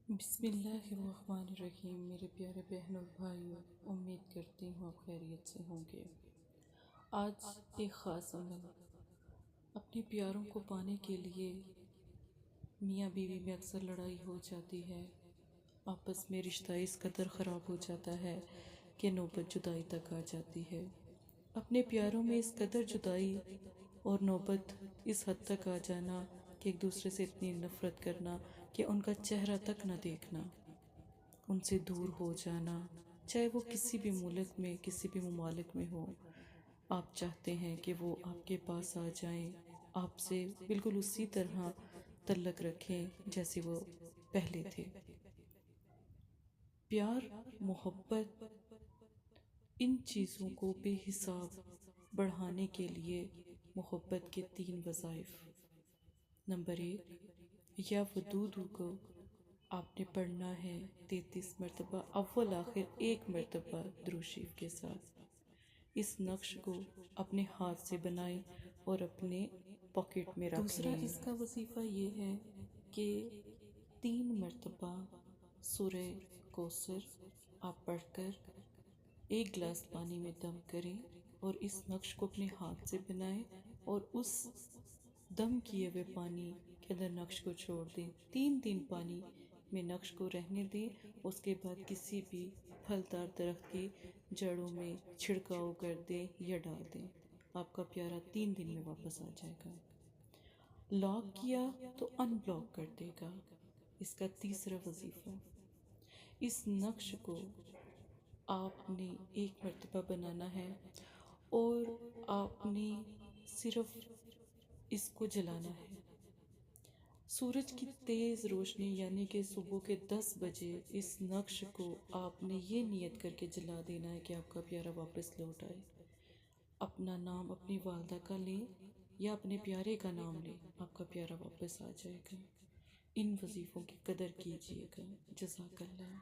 بسم اللہ الرحمن الرحیم۔ میرے پیارے بہن اور بھائیوں، امید کرتی ہوں آپ خیریت سے ہوں گے۔ آج ایک خاص عمل۔ اپنے پیاروں کو پانے کے لیے میاں بیوی میں اکثر لڑائی ہو جاتی ہے، آپس میں رشتہ اس قدر خراب ہو جاتا ہے کہ نوبت جدائی تک آ جاتی ہے۔ اپنے پیاروں میں اس قدر جدائی اور نوبت اس حد تک آ جانا کہ ایک دوسرے سے اتنی نفرت کرنا کہ ان کا چہرہ تک نہ دیکھنا، ان سے دور ہو جانا، چاہے وہ کسی بھی ملک میں، کسی بھی ممالک میں ہو۔ آپ چاہتے ہیں کہ وہ آپ کے پاس آ جائیں، آپ سے بالکل اسی طرح تعلق رکھیں جیسے وہ پہلے تھے۔ پیار، محبت، ان چیزوں کو بے حساب بڑھانے کے لیے محبت کے 3 وظائف۔ نمبر 1، یا ودودو کو آپ نے پڑھنا ہے 33 مرتبہ، اول آخر 1 مرتبہ درود شریف کے ساتھ۔ اس نقش کو اپنے ہاتھ سے بنائیں اور اپنے پاکٹ میں رکھ لیں۔ دوسرا اس کا وظیفہ یہ ہے کہ 3 مرتبہ سورہ کوثر آپ پڑھ کر 1 گلاس پانی میں دم کریں اور اس نقش کو اپنے ہاتھ سے بنائیں اور اس دم کیے ہوئے پانی کے اندر نقش کو چھوڑ دیں۔ 3 پانی میں نقش کو رہنے دیں، اس کے بعد کسی بھی پھلدار درخت کی جڑوں میں چھڑکاؤ کر دیں یا ڈال دیں۔ آپ کا پیارا 3 دن میں واپس آ جائے گا۔ لاک کیا تو ان بلاک کر دے گا، اس کا تیسرا وظیفہ۔ اس نقش کو آپ نے 1 مرتبہ بنانا ہے اور آپ نے صرف اس کو جلانا ہے۔ سورج کی تیز روشنی یعنی کہ صبح کے 10 بجے اس نقش کو آپ نے یہ نیت کر کے جلا دینا ہے کہ آپ کا پیارا واپس لوٹ آئے۔ اپنا نام اپنی والدہ کا لیں یا اپنے پیارے کا نام لیں، آپ کا پیارا واپس آ جائے گا۔ ان وظیفوں کی قدر کیجیے گا۔ جزاک اللہ۔